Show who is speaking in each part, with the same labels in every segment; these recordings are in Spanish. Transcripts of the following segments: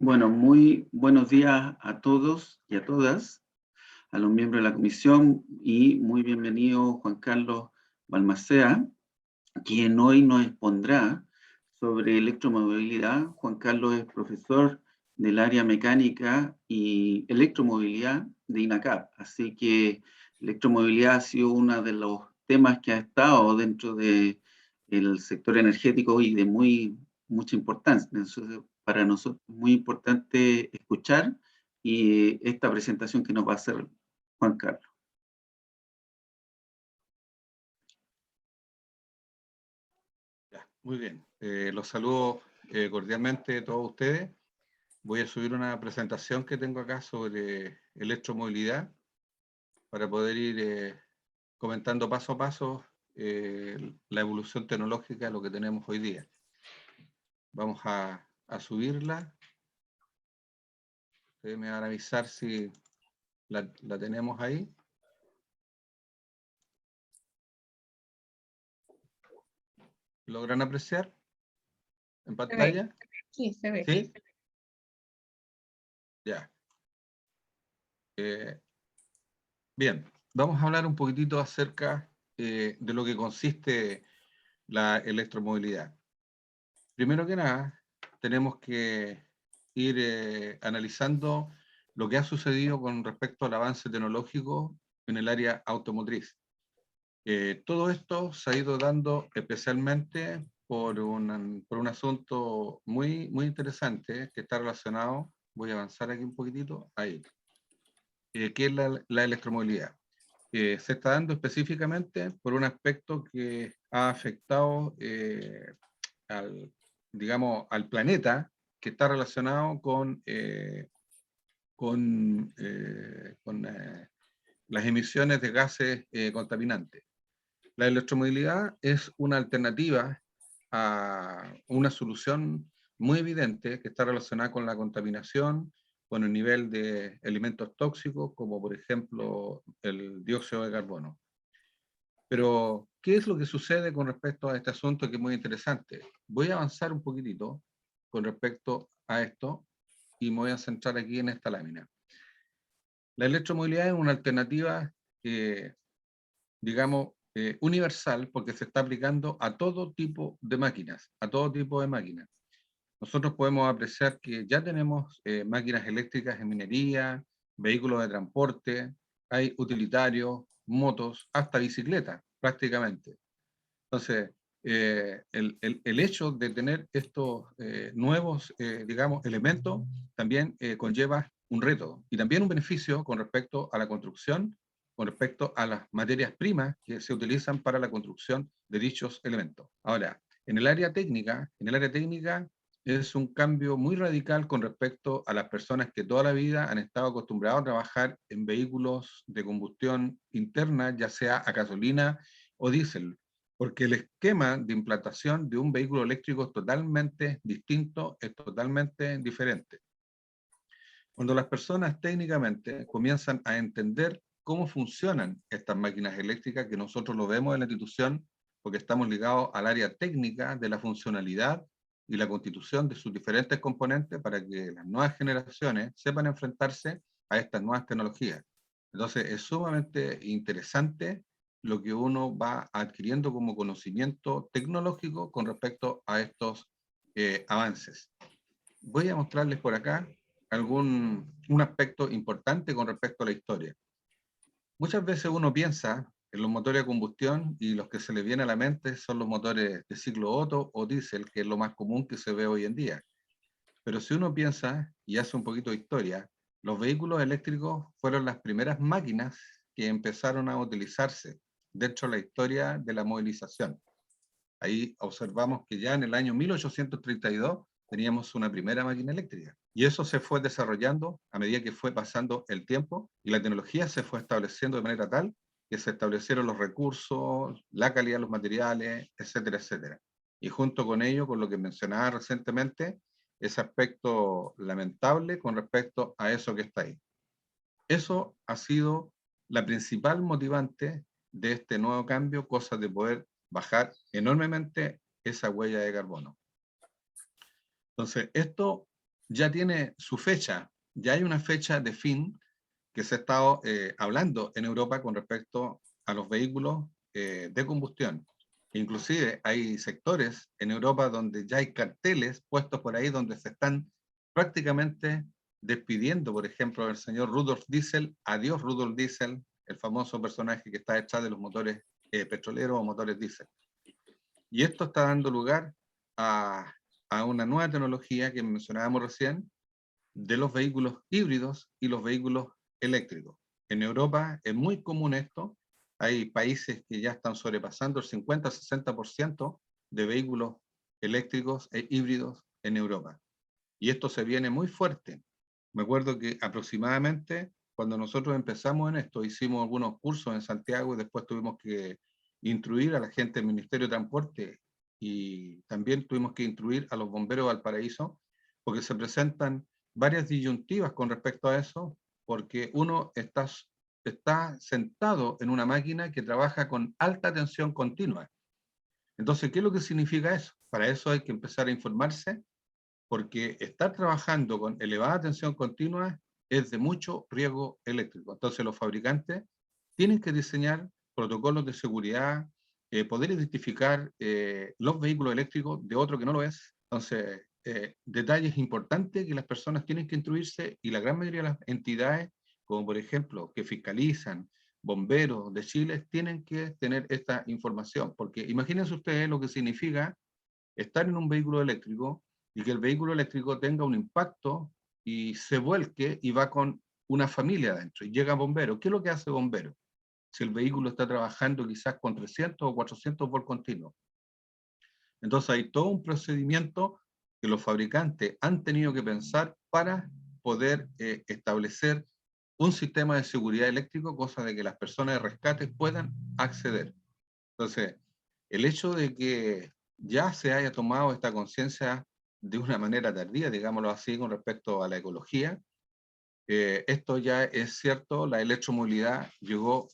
Speaker 1: Bueno, muy buenos días a todos y a todas, a los miembros de la comisión y muy bienvenido Juan Carlos Balmaceda, quien hoy nos expondrá sobre electromovilidad. Juan Carlos es profesor del área mecánica y electromovilidad de INACAP, así que electromovilidad ha sido uno de los temas que ha estado dentro del sector energético y de mucha importancia. Entonces, para nosotros es muy importante escuchar y esta presentación que nos va a hacer Juan Carlos.
Speaker 2: Muy bien, los saludo cordialmente a todos ustedes. Voy a subir una presentación que tengo acá sobre electromovilidad para poder ir comentando paso a paso la evolución tecnológica de lo que tenemos hoy día. Vamos a subirla. Ustedes me van a avisar si la tenemos ahí. ¿Logran apreciar en pantalla?
Speaker 3: Sí, se ve.
Speaker 2: ¿Sí? Ya. Bien, vamos a hablar un poquitito acerca de lo que consiste la electromovilidad. Primero que nada, tenemos que ir analizando lo que ha sucedido con respecto al avance tecnológico en el área automotriz. Todo esto se ha ido dando especialmente por un asunto muy interesante que está relacionado, voy a avanzar aquí un poquitito, ahí, que es la electromovilidad. Se está dando específicamente por un aspecto que ha afectado digamos, al planeta, que está relacionado con las emisiones de gases contaminantes. La electromovilidad es una alternativa a una solución muy evidente que está relacionada con la contaminación, con el nivel de elementos tóxicos, como por ejemplo el dióxido de carbono. Pero, ¿qué es lo que sucede con respecto a este asunto que es muy interesante? Voy a avanzar un poquitito con respecto a esto y me voy a centrar aquí en esta lámina. La electromovilidad es una alternativa, digamos, universal porque se está aplicando a todo tipo de máquinas, a todo tipo de máquinas. Nosotros podemos apreciar que ya tenemos máquinas eléctricas en minería, vehículos de transporte, hay utilitarios, motos, hasta bicicletas, prácticamente. Entonces, el hecho de tener estos nuevos, digamos, elementos también conlleva un reto y también un beneficio con respecto a la construcción, con respecto a las materias primas que se utilizan para la construcción de dichos elementos. Ahora, en el área técnica es un cambio muy radical con respecto a las personas que toda la vida han estado acostumbrados a trabajar en vehículos de combustión interna, ya sea a gasolina o diésel, porque el esquema de implantación de un vehículo eléctrico es totalmente distinto, es totalmente diferente. Cuando las personas técnicamente comienzan a entender cómo funcionan estas máquinas eléctricas, que nosotros lo vemos en la institución, porque estamos ligados al área técnica de la funcionalidad y la constitución de sus diferentes componentes para que las nuevas generaciones sepan enfrentarse a estas nuevas tecnologías. Entonces, es sumamente interesante lo que uno va adquiriendo como conocimiento tecnológico con respecto a estos avances. Voy a mostrarles por acá un aspecto importante con respecto a la historia. Muchas veces uno piensa en los motores de combustión y los que se le viene a la mente son los motores de ciclo Otto o diésel, que es lo más común que se ve hoy en día. Pero si uno piensa y hace un poquito de historia, los vehículos eléctricos fueron las primeras máquinas que empezaron a utilizarse dentro de la historia de la movilización. Ahí observamos que ya en el año 1832 teníamos una primera máquina eléctrica. Y eso se fue desarrollando a medida que fue pasando el tiempo y la tecnología se fue estableciendo de manera tal que se establecieron los recursos, la calidad de los materiales, etcétera, etcétera. Y junto con ello, con lo que mencionaba recientemente, ese aspecto lamentable con respecto a eso que está ahí. Eso ha sido la principal motivante de este nuevo cambio, cosa de poder bajar enormemente esa huella de carbono. Entonces, esto ya tiene su fecha, ya hay una fecha de fin que se ha estado hablando en Europa con respecto a los vehículos de combustión. Inclusive hay sectores en Europa donde ya hay carteles puestos por ahí donde se están prácticamente despidiendo, por ejemplo, el señor Rudolf Diesel, adiós Rudolf Diesel, el famoso personaje que está detrás de los motores petroleros o motores diésel. Y esto está dando lugar a una nueva tecnología que mencionábamos recién, de los vehículos híbridos y los vehículos eléctricos. En Europa es muy común esto, hay países que ya están sobrepasando el 50-60% de vehículos eléctricos e híbridos en Europa. Y esto se viene muy fuerte. Me acuerdo que aproximadamente cuando nosotros empezamos en esto, hicimos algunos cursos en Santiago y después tuvimos que instruir a la gente del Ministerio de Transporte y también tuvimos que instruir a los bomberos de Valparaíso, porque se presentan varias disyuntivas con respecto a eso, porque uno está sentado en una máquina que trabaja con alta tensión continua. Entonces, ¿qué es lo que significa eso? Para eso hay que empezar a informarse, porque estar trabajando con elevada tensión continua es de mucho riesgo eléctrico. Entonces los fabricantes tienen que diseñar protocolos de seguridad, poder identificar los vehículos eléctricos de otro que no lo es. Entonces, detalles importantes que las personas tienen que instruirse y la gran mayoría de las entidades, como por ejemplo, que fiscalizan, bomberos de Chile, tienen que tener esta información, porque imagínense ustedes lo que significa estar en un vehículo eléctrico y que el vehículo eléctrico tenga un impacto y se vuelque y va con una familia adentro y llega bombero. ¿Qué es lo que hace bombero? Si el vehículo está trabajando quizás con 300 o 400 por continuo. Entonces hay todo un procedimiento que los fabricantes han tenido que pensar para poder establecer un sistema de seguridad eléctrico, cosa de que las personas de rescate puedan acceder. Entonces, el hecho de que ya se haya tomado esta conciencia de una manera tardía, digámoslo así, con respecto a la ecología, esto ya es cierto, la electromovilidad llegó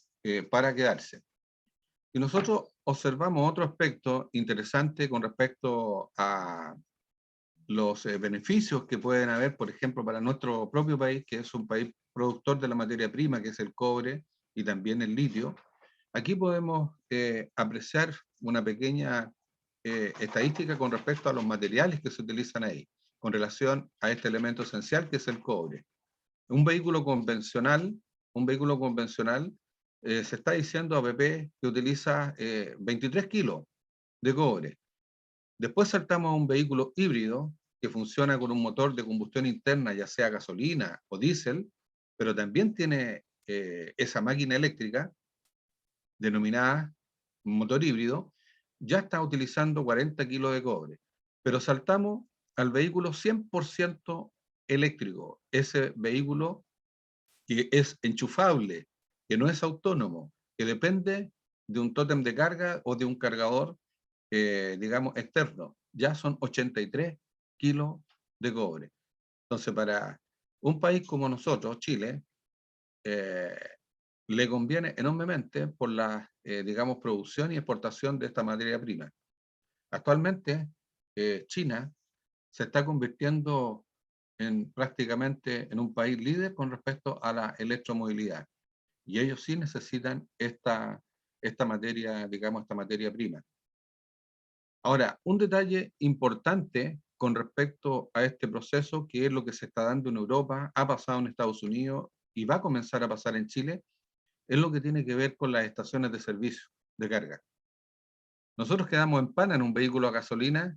Speaker 2: para quedarse. Y nosotros observamos otro aspecto interesante con respecto a los beneficios que pueden haber, por ejemplo, para nuestro propio país, que es un país productor de la materia prima, que es el cobre y también el litio. Aquí podemos apreciar una pequeña estadística con respecto a los materiales que se utilizan ahí, con relación a este elemento esencial que es el cobre. Un vehículo convencional, se está diciendo a BP que utiliza 23 kilos de cobre. Después saltamos a un vehículo híbrido que funciona con un motor de combustión interna, ya sea gasolina o diésel, pero también tiene esa máquina eléctrica denominada motor híbrido, ya está utilizando 40 kilos de cobre. Pero saltamos al vehículo 100% eléctrico, ese vehículo que es enchufable, que no es autónomo, que depende de un tótem de carga o de un cargador, digamos, externo. Ya son 83 kilos de cobre. Entonces, para un país como nosotros, Chile, eh, le conviene enormemente por la, digamos, producción y exportación de esta materia prima. Actualmente, China se está convirtiendo prácticamente en un país líder con respecto a la electromovilidad. Y ellos sí necesitan esta materia, digamos, esta materia prima. Ahora, un detalle importante con respecto a este proceso, que es lo que se está dando en Europa, ha pasado en Estados Unidos y va a comenzar a pasar en Chile, es lo que tiene que ver con las estaciones de servicio de carga. Nosotros quedamos en Pana en un vehículo a gasolina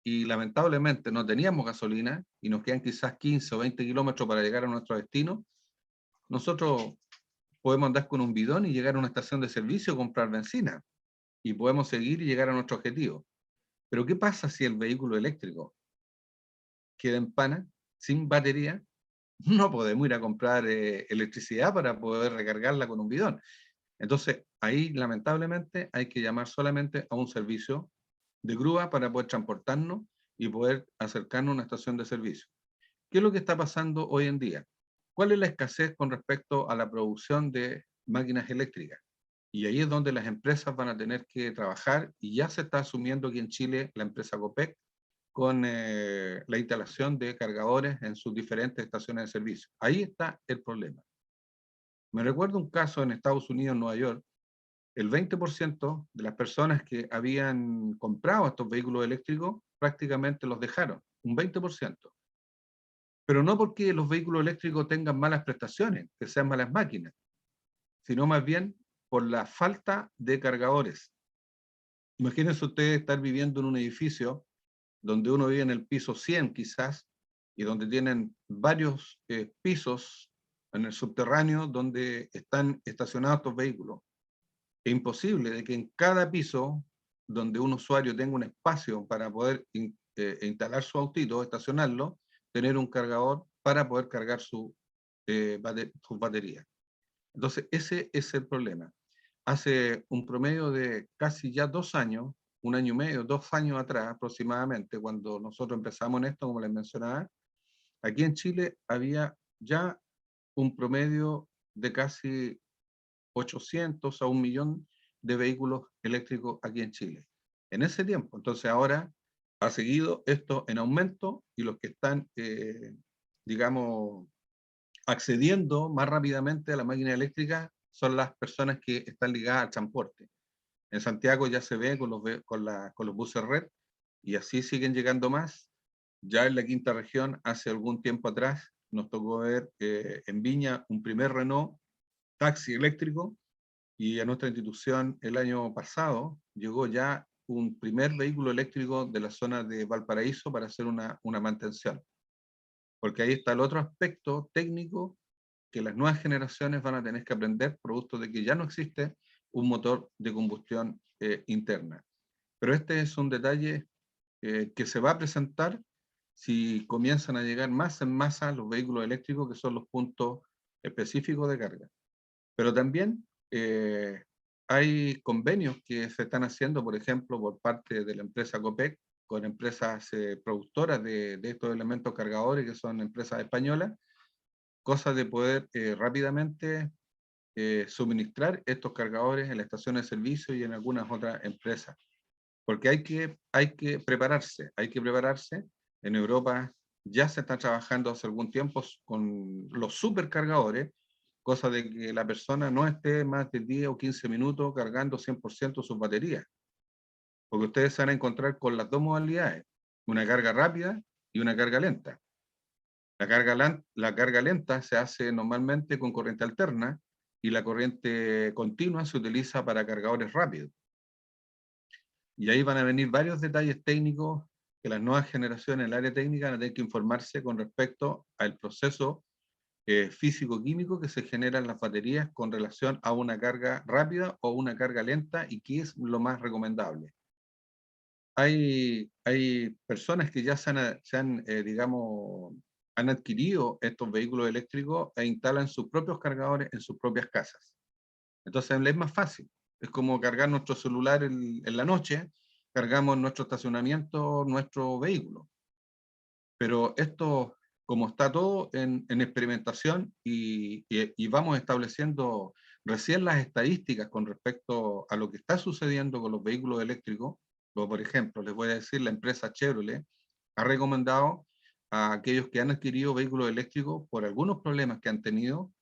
Speaker 2: y lamentablemente no teníamos gasolina y nos quedan quizás 15 o 20 kilómetros para llegar a nuestro destino. Nosotros podemos andar con un bidón y llegar a una estación de servicio, comprar benzina y podemos seguir y llegar a nuestro objetivo. Pero ¿qué pasa si el vehículo eléctrico queda en Pana, sin batería? No podemos ir a comprar electricidad para poder recargarla con un bidón. Entonces, ahí lamentablemente hay que llamar solamente a un servicio de grúa para poder transportarnos y poder acercarnos a una estación de servicio. ¿Qué es lo que está pasando hoy en día? ¿Cuál es la escasez con respecto a la producción de máquinas eléctricas? Y ahí es donde las empresas van a tener que trabajar y ya se está asumiendo aquí en Chile la empresa Copec con la instalación de cargadores en sus diferentes estaciones de servicio. Ahí está el problema. Me recuerdo un caso en Estados Unidos, en Nueva York, el 20% de las personas que habían comprado estos vehículos eléctricos prácticamente los dejaron, un 20%. Pero no porque los vehículos eléctricos tengan malas prestaciones, que sean malas máquinas, sino más bien por la falta de cargadores. Imagínense ustedes estar viviendo en un edificio donde uno vive en el piso 100 quizás, y donde tienen varios pisos en el subterráneo donde están estacionados estos vehículos. Es imposible de que en cada piso donde un usuario tenga un espacio para poder instalar su autito, estacionarlo, tener un cargador para poder cargar sus baterías. Entonces, ese es el problema. Hace un promedio de casi ya 2 años, 1 año y medio, 2 años atrás aproximadamente, cuando nosotros empezamos en esto, como les mencionaba, aquí en Chile había ya un promedio de casi 800 a 1 millón de vehículos eléctricos aquí en Chile. En ese tiempo, entonces ahora ha seguido esto en aumento y los que están, digamos, accediendo más rápidamente a la máquina eléctrica son las personas que están ligadas al transporte. En Santiago ya se ve con los buses red y así siguen llegando más. Ya en la quinta región, hace algún tiempo atrás, nos tocó ver en Viña un primer Renault taxi eléctrico y a nuestra institución el año pasado llegó ya un primer vehículo eléctrico de la zona de Valparaíso para hacer una mantención. Porque ahí está el otro aspecto técnico que las nuevas generaciones van a tener que aprender, producto de que ya no existe un motor de combustión interna. Pero este es un detalle que se va a presentar si comienzan a llegar más en masa los vehículos eléctricos, que son los puntos específicos de carga. Pero también hay convenios que se están haciendo, por ejemplo, por parte de la empresa Copec, con empresas productoras de estos elementos cargadores, que son empresas españolas, cosa de poder rápidamente suministrar estos cargadores en las estaciones de servicio y en algunas otras empresas. Porque hay que prepararse, hay que prepararse. En Europa ya se está trabajando hace algún tiempo con los supercargadores, cosa de que la persona no esté más de 10 o 15 minutos cargando 100% sus baterías. Porque ustedes se van a encontrar con las dos modalidades, una carga rápida y una carga lenta. La carga lenta se hace normalmente con corriente alterna y la corriente continua se utiliza para cargadores rápidos. Y ahí van a venir varios detalles técnicos que las nuevas generaciones en el área técnica van a tener que informarse con respecto al proceso físico-químico que se genera en las baterías con relación a una carga rápida o una carga lenta y qué es lo más recomendable. Hay personas que ya digamos, han adquirido estos vehículos eléctricos e instalan sus propios cargadores en sus propias casas. Entonces es más fácil. Es como cargar nuestro celular en la noche, cargamos en nuestro estacionamiento nuestro vehículo. Pero esto, como está todo en experimentación y vamos estableciendo recién las estadísticas con respecto a lo que está sucediendo con los vehículos eléctricos, por ejemplo, les voy a decir, la empresa Chevrolet ha recomendado a aquellos que han adquirido vehículos eléctricos por algunos problemas que han tenido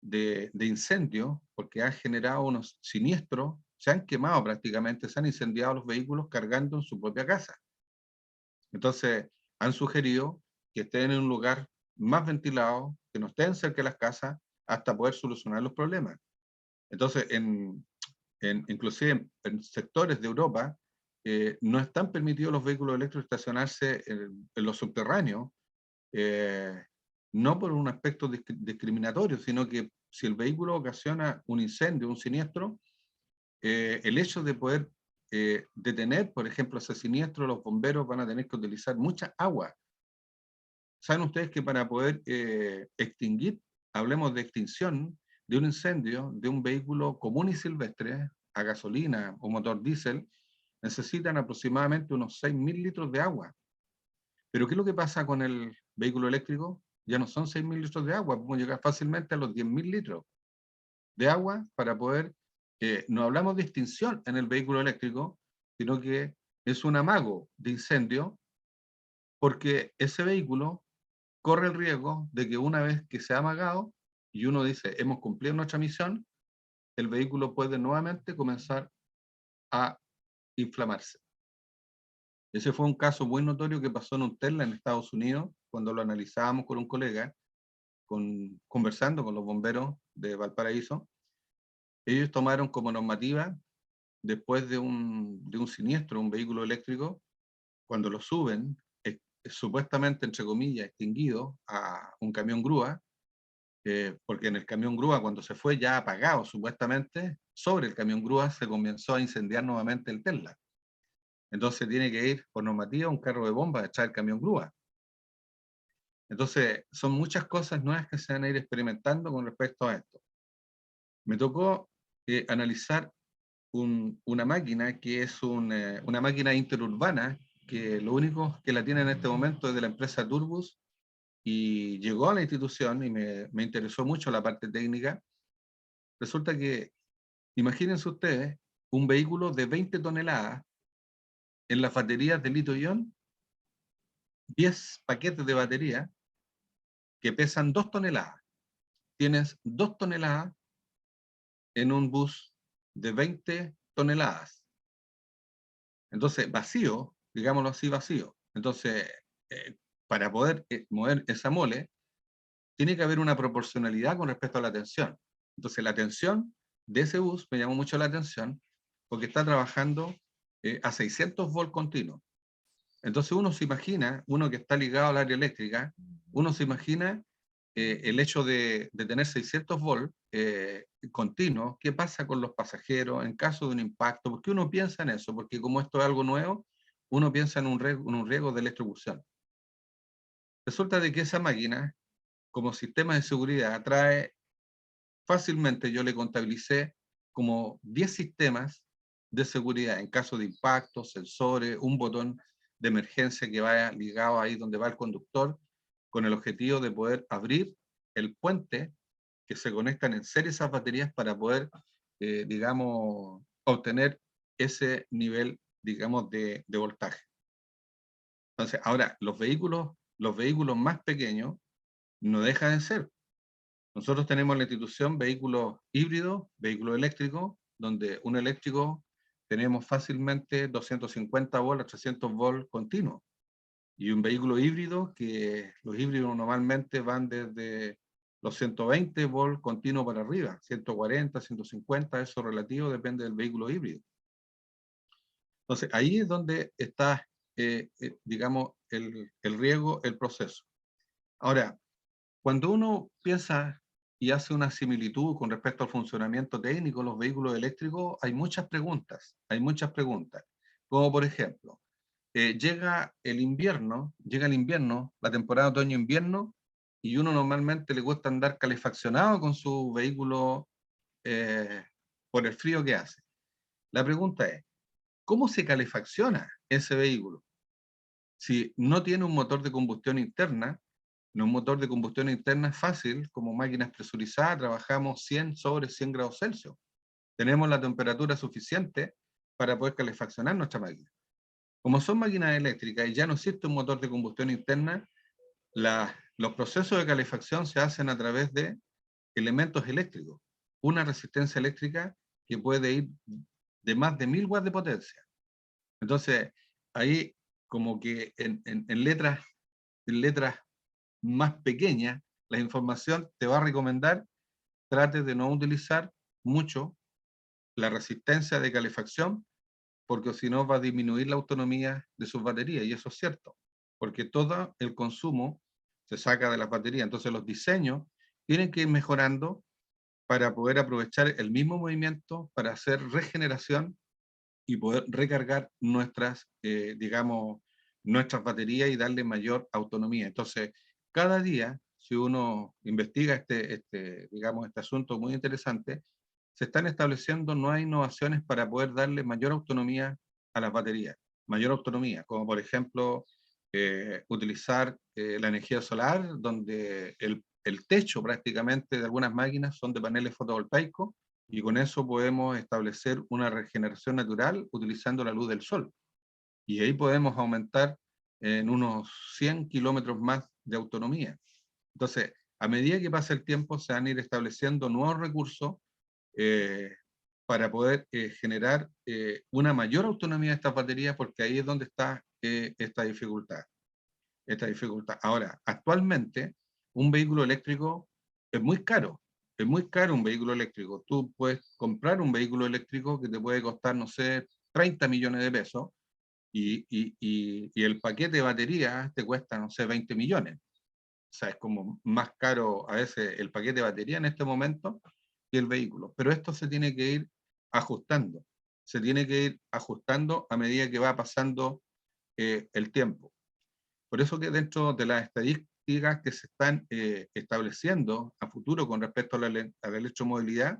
Speaker 2: de incendio, porque han generado unos siniestros, se han quemado prácticamente, se han incendiado los vehículos cargando en su propia casa. Entonces, han sugerido que estén en un lugar más ventilado, que no estén cerca de las casas, hasta poder solucionar los problemas. Entonces, inclusive en sectores de Europa, no están permitidos los vehículos eléctricos estacionarse en los subterráneos, no por un aspecto discriminatorio, sino que si el vehículo ocasiona un incendio, un siniestro, el hecho de poder detener, por ejemplo, ese siniestro, los bomberos van a tener que utilizar mucha agua. ¿Saben ustedes que para poder extinguir, hablemos de extinción de un incendio de un vehículo común y silvestre, a gasolina o motor diésel, necesitan aproximadamente unos 6.000 litros de agua? Pero ¿qué es lo que pasa con el vehículo eléctrico? Ya no son 6.000 litros de agua, podemos llegar fácilmente a los 10.000 litros de agua para poder, no hablamos de extinción en el vehículo eléctrico, sino que es un amago de incendio porque ese vehículo corre el riesgo de que una vez que se ha apagado y uno dice, hemos cumplido nuestra misión, el vehículo puede nuevamente comenzar a inflamarse. Ese fue un caso muy notorio que pasó en un Tesla en Estados Unidos, cuando lo analizábamos con un colega, conversando con los bomberos de Valparaíso. Ellos tomaron como normativa, después de un siniestro, un vehículo eléctrico, cuando lo suben, supuestamente, entre comillas, extinguido a un camión grúa, porque en el camión grúa, cuando se fue ya apagado, supuestamente, sobre el camión grúa se comenzó a incendiar nuevamente el Tesla. Entonces tiene que ir, por normativa, un carro de bomba a echar el camión grúa. Entonces, son muchas cosas nuevas que se van a ir experimentando con respecto a esto. Me tocó analizar una máquina que es una máquina interurbana, que lo único que la tiene en este momento es de la empresa Turbus, y llegó a la institución y me interesó mucho la parte técnica. Resulta que, imagínense ustedes, un vehículo de 20 toneladas en las baterías de litio-ion, 10 paquetes de batería que pesan 2 toneladas. Tienes 2 toneladas en un bus de 20 toneladas. Entonces, vacío, digámoslo así, vacío. Entonces, para poder mover esa mole, tiene que haber una proporcionalidad con respecto a la tensión. Entonces, la tensión de ese bus me llamó mucho la atención porque está trabajando a 600 volts continuos. Entonces, uno se imagina, uno que está ligado al área eléctrica, uno se imagina el hecho de tener 600 volts continuos, ¿qué pasa con los pasajeros en caso de un impacto? ¿Por qué uno piensa en eso? Porque como esto es algo nuevo, uno piensa en un riesgo de electrocución. Resulta de que esa máquina, como sistema de seguridad, trae fácilmente, yo le contabilicé como 10 sistemas de seguridad en caso de impacto, sensores, un botón de emergencia que vaya ligado ahí donde va el conductor, con el objetivo de poder abrir el puente que se conectan en serie esas baterías para poder, digamos, obtener ese nivel, digamos, de voltaje. Entonces, ahora, los vehículos más pequeños no dejan de ser. Nosotros tenemos en la institución vehículos híbridos, vehículos eléctricos, donde un eléctrico tenemos fácilmente 250 volts a 300 volts continuos. Y un vehículo híbrido, que los híbridos normalmente van desde los 120 volts continuos para arriba, 140, 150, eso relativo, depende del vehículo híbrido. Entonces, ahí es donde está, digamos, el riesgo, el proceso. Ahora, cuando uno piensa y hace una similitud con respecto al funcionamiento técnico de los vehículos eléctricos, hay muchas preguntas, como por ejemplo, llega el invierno, la temporada otoño-invierno, y uno normalmente le gusta andar calefaccionado con su vehículo por el frío que hace. La pregunta es, ¿cómo se calefacciona ese vehículo? Si no tiene un motor de combustión interna, un motor de combustión interna es fácil, como máquinas presurizadas, trabajamos 100 sobre 100 grados Celsius. Tenemos la temperatura suficiente para poder calefaccionar nuestra máquina. Como son máquinas eléctricas y ya no existe un motor de combustión interna, los procesos de calefacción se hacen a través de elementos eléctricos. Una resistencia eléctrica que puede ir de más de 1000 watts de potencia. Entonces, ahí como que en letras más pequeña, la información te va a recomendar, trate de no utilizar mucho la resistencia de calefacción, porque si no va a disminuir la autonomía de sus baterías, y eso es cierto, porque todo el consumo se saca de las baterías, entonces los diseños tienen que ir mejorando para poder aprovechar el mismo movimiento para hacer regeneración y poder recargar nuestras, digamos, nuestras baterías y darle mayor autonomía. Entonces, cada día, si uno investiga digamos, este asunto muy interesante, se están estableciendo nuevas innovaciones para poder darle mayor autonomía a las baterías. Mayor autonomía, como por ejemplo, utilizar la energía solar, donde el techo prácticamente de algunas máquinas son de paneles fotovoltaicos, y con eso podemos establecer una regeneración natural utilizando la luz del sol. Y ahí podemos aumentar en unos 100 kilómetros más de autonomía. Entonces, a medida que pasa el tiempo, se van a ir estableciendo nuevos recursos eh, para poder generar una mayor autonomía de estas baterías, porque ahí es donde está esta dificultad. Ahora, actualmente, un vehículo eléctrico es muy caro. Es muy caro un vehículo eléctrico. Tú puedes comprar un vehículo eléctrico que te puede costar, no sé, 30 millones de pesos y el paquete de batería te cuesta, no sé, 20 millones. O sea, es como más caro a veces el paquete de batería en este momento que el vehículo. Pero esto se tiene que ir ajustando. Se tiene que ir ajustando a medida que va pasando el tiempo. Por eso que dentro de las estadísticas que se están estableciendo a futuro con respecto a la electromovilidad,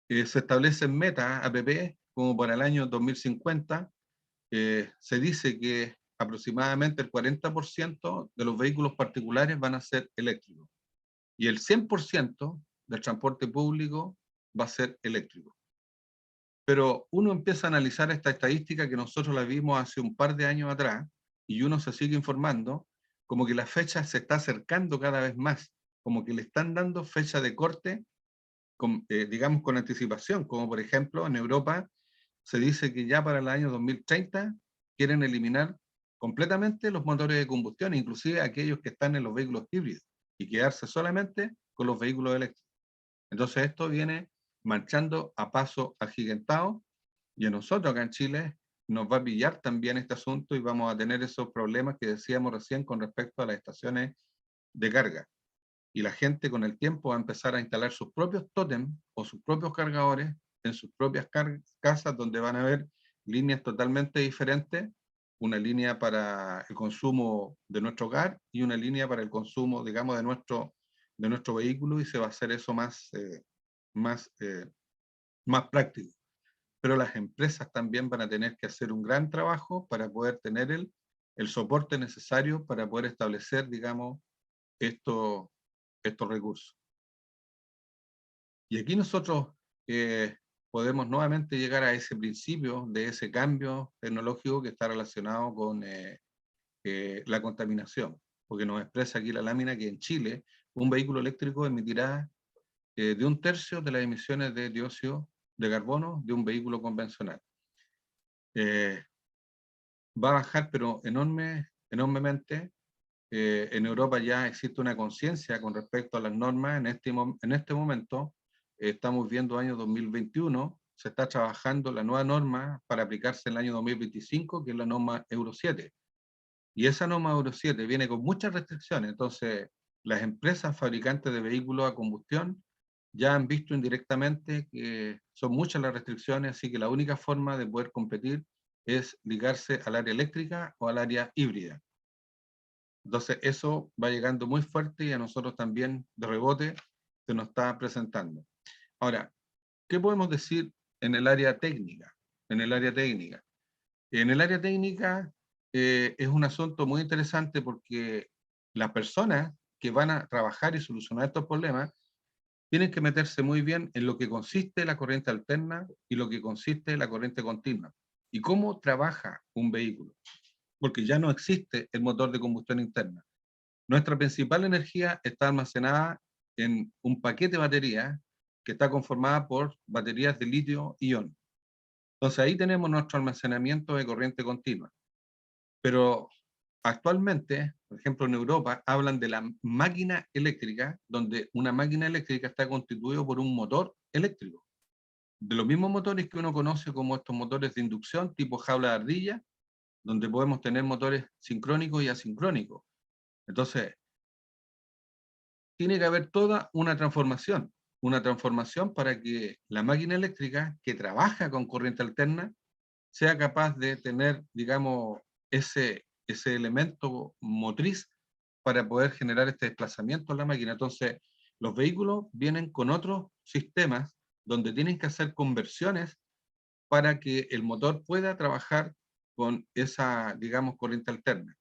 Speaker 2: se establecen metas APP como para el año 2050. Se dice que aproximadamente el 40% de los vehículos particulares van a ser eléctricos y el 100% del transporte público va a ser eléctrico. Pero uno empieza a analizar esta estadística que nosotros la vimos hace un par de años atrás y uno se sigue informando como que la fecha se está acercando cada vez más, como que le están dando fecha de corte, digamos con anticipación, como por ejemplo en Europa se dice que ya para el año 2030 quieren eliminar completamente los motores de combustión, inclusive aquellos que están en los vehículos híbridos, y quedarse solamente con los vehículos eléctricos. Entonces esto viene marchando a paso agigantado y a nosotros acá en Chile nos va a pillar también este asunto y vamos a tener esos problemas que decíamos recién con respecto a las estaciones de carga. Y la gente con el tiempo va a empezar a instalar sus propios tótem o sus propios cargadores en sus propias casas, donde van a haber líneas totalmente diferentes, una línea para el consumo de nuestro hogar y una línea para el consumo, digamos, de nuestro vehículo, y se va a hacer eso más, más práctico. Pero las empresas también van a tener que hacer un gran trabajo para poder tener el soporte necesario para poder establecer, digamos, estos recursos. Y aquí nosotros podemos nuevamente llegar a ese principio de ese cambio tecnológico que está relacionado con la contaminación, porque nos expresa aquí la lámina que en Chile un vehículo eléctrico emitirá de 1/3 de las emisiones de dióxido de carbono de un vehículo convencional. Va a bajar, pero enormemente. En Europa ya existe una conciencia con respecto a las normas. En este momento, estamos viendo año 2021, se está trabajando la nueva norma para aplicarse en el año 2025, que es la norma Euro 7. Y esa norma Euro 7 viene con muchas restricciones. Entonces, las empresas fabricantes de vehículos a combustión ya han visto indirectamente que son muchas las restricciones, así que la única forma de poder competir es ligarse al área eléctrica o al área híbrida. Entonces eso va llegando muy fuerte y a nosotros también de rebote se nos está presentando. Ahora, ¿qué podemos decir en el área técnica? En el área técnica. En el área técnica es un asunto muy interesante porque las personas que van a trabajar y solucionar estos problemas tienen que meterse muy bien en lo que consiste la corriente alterna y lo que consiste la corriente continua. Y cómo trabaja un vehículo. Porque ya no existe el motor de combustión interna. Nuestra principal energía está almacenada en un paquete de baterías que está conformada por baterías de litio-ion. Entonces ahí tenemos nuestro almacenamiento de corriente continua. Pero actualmente, por ejemplo en Europa, hablan de la máquina eléctrica, donde una máquina eléctrica está constituida por un motor eléctrico. De los mismos motores que uno conoce como estos motores de inducción tipo jaula de ardilla, donde podemos tener motores sincrónicos y asincrónicos. Entonces, tiene que haber toda una transformación para que la máquina eléctrica que trabaja con corriente alterna sea capaz de tener, digamos, ese elemento motriz para poder generar este desplazamiento en la máquina. Entonces, los vehículos vienen con otros sistemas donde tienen que hacer conversiones para que el motor pueda trabajar con esa, digamos, corriente alterna.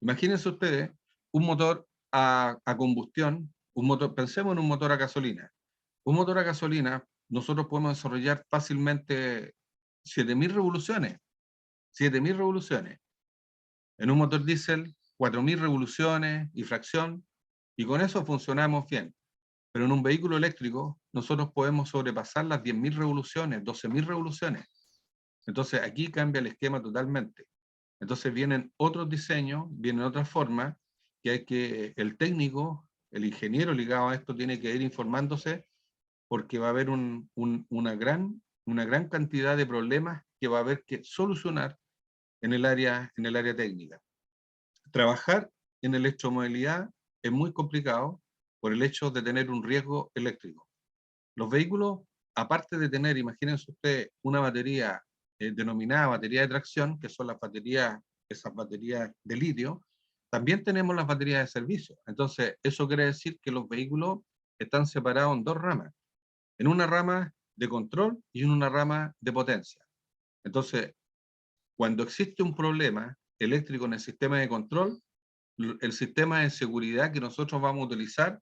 Speaker 2: Imagínense ustedes un motor a combustión, pensemos en un motor a gasolina. Un motor a gasolina, nosotros podemos desarrollar fácilmente 7.000 revoluciones. 7.000 revoluciones. En un motor diésel, 4.000 revoluciones y fracción, y con eso funcionamos bien. Pero en un vehículo eléctrico, nosotros podemos sobrepasar las 10.000 revoluciones, 12.000 revoluciones. Entonces, aquí cambia el esquema totalmente. Entonces, vienen otros diseños, vienen otras formas, que hay que, el técnico, el ingeniero ligado a esto, tiene que ir informándose, porque va a haber una gran cantidad de problemas que va a haber que solucionar en el área técnica. Trabajar en electromovilidad es muy complicado por el hecho de tener un riesgo eléctrico. Los vehículos, aparte de tener, imagínense ustedes, una batería denominada batería de tracción, que son las baterías, esas baterías de litio, también tenemos las baterías de servicio. Entonces, eso quiere decir que los vehículos están separados en dos ramas, en una rama de control y en una rama de potencia. Entonces, cuando existe un problema eléctrico en el sistema de control, el sistema de seguridad que nosotros vamos a utilizar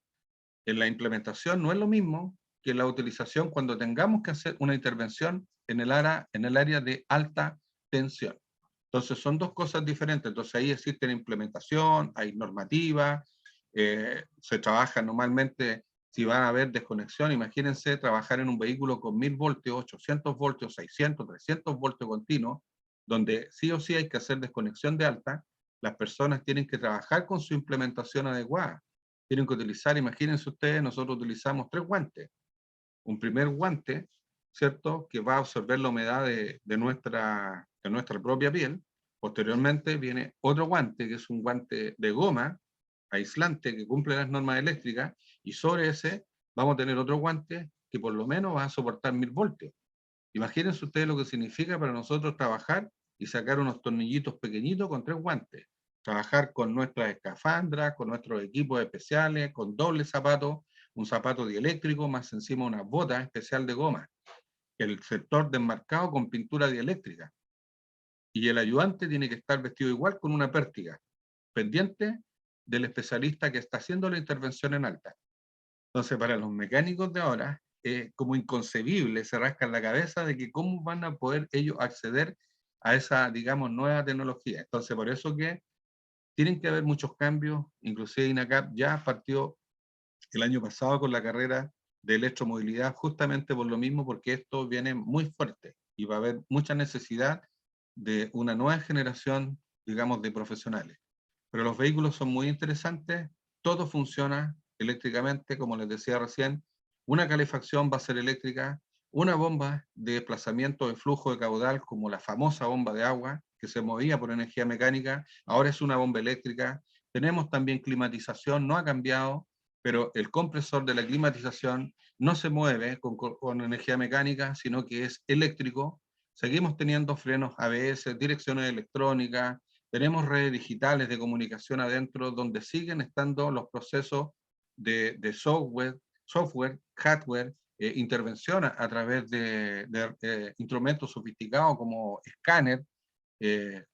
Speaker 2: en la implementación no es lo mismo que la utilización cuando tengamos que hacer una intervención en el área de alta tensión. Entonces son dos cosas diferentes. Entonces ahí existe implementación, hay normativa, se trabaja normalmente, si va a haber desconexión, imagínense trabajar en un vehículo con 1000 voltios, 800 voltios, 600, 300 voltios continuos, donde sí o sí hay que hacer desconexión de alta. Las personas tienen que trabajar con su implementación adecuada. Tienen que utilizar, imagínense ustedes, nosotros utilizamos 3 guantes. Un primer guante, ¿cierto?, que va a absorber la humedad de nuestra propia piel. Posteriormente viene otro guante, que es un guante de goma, aislante, que cumple las normas eléctricas, y sobre ese vamos a tener otro guante que por lo menos va a soportar 1000 voltios. Imagínense ustedes lo que significa para nosotros trabajar y sacar unos tornillitos pequeñitos con 3 guantes. Trabajar con nuestras escafandras, con nuestros equipos especiales, con doble zapato, un zapato dieléctrico, más encima una bota especial de goma. El sector desmarcado con pintura dieléctrica. Y el ayudante tiene que estar vestido igual con una pértiga, pendiente del especialista que está haciendo la intervención en alta. Entonces, para los mecánicos de ahora, es como inconcebible, se rascan la cabeza de que cómo van a poder ellos acceder a esa, digamos, nueva tecnología. Entonces, por eso que tienen que haber muchos cambios, inclusive INACAP ya partió el año pasado con la carrera de electromovilidad, justamente por lo mismo, porque esto viene muy fuerte y va a haber mucha necesidad de una nueva generación, digamos, de profesionales. Pero los vehículos son muy interesantes, todo funciona eléctricamente, como les decía recién, una calefacción va a ser eléctrica, una bomba de desplazamiento de flujo de caudal, como la famosa bomba de agua, que se movía por energía mecánica, ahora es una bomba eléctrica. Tenemos también climatización, no ha cambiado, pero el compresor de la climatización no se mueve con energía mecánica, sino que es eléctrico. Seguimos teniendo frenos ABS, direcciones electrónicas, tenemos redes digitales de comunicación adentro donde siguen estando los procesos de software, hardware, intervención a través de instrumentos sofisticados como escáner. eh,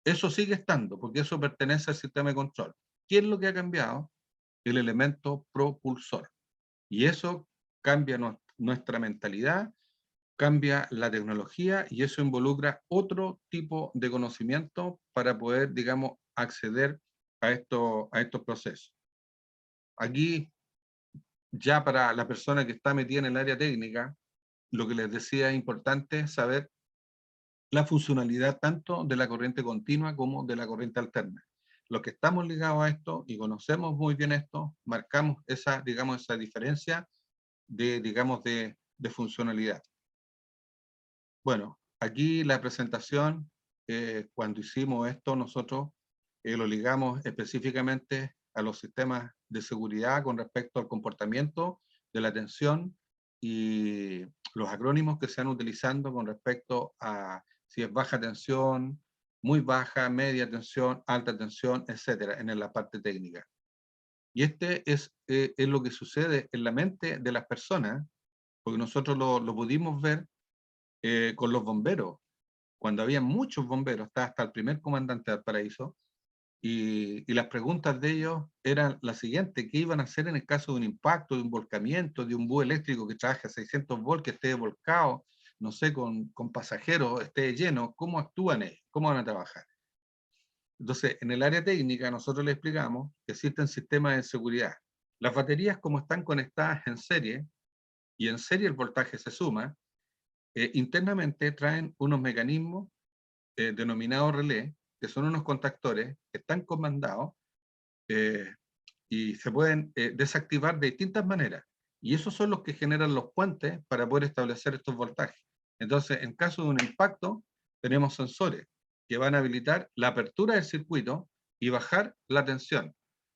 Speaker 2: Eso sigue estando porque eso pertenece al sistema de control. ¿Qué es lo que ha cambiado? El elemento propulsor. Y eso cambia nuestra mentalidad, cambia la tecnología y eso involucra otro tipo de conocimiento para poder, digamos, acceder a estos procesos. Aquí, ya para la persona que está metida en el área técnica, lo que les decía es importante saber la funcionalidad tanto de la corriente continua como de la corriente alterna. Los que estamos ligados a esto y conocemos muy bien esto, marcamos esa, digamos, esa diferencia digamos, de funcionalidad. Bueno, aquí la presentación, cuando hicimos esto, nosotros lo ligamos específicamente a los sistemas de seguridad con respecto al comportamiento de la tensión y los acrónimos que se han utilizando con respecto a si es baja tensión, muy baja, media tensión, alta tensión, etcétera, en la parte técnica. Y este es lo que sucede en la mente de las personas, porque nosotros lo pudimos ver con los bomberos. Cuando había muchos bomberos, estaba hasta el primer comandante del Paraíso, y las preguntas de ellos eran las siguientes: ¿qué iban a hacer en el caso de un impacto, de un volcamiento, de un bus eléctrico que trabaje a 600 volts, que esté volcado, no sé, con pasajeros, esté lleno? ¿Cómo actúan ellos? ¿Cómo van a trabajar? Entonces, en el área técnica nosotros le explicamos que existen sistemas de seguridad. Las baterías, como están conectadas en serie, y en serie el voltaje se suma, internamente traen unos mecanismos denominados relé, que son unos contactores que están comandados eh, y se pueden desactivar de distintas maneras. Y esos son los que generan los puentes para poder establecer estos voltajes. Entonces, en caso de un impacto, tenemos sensores que van a habilitar la apertura del circuito y bajar la tensión,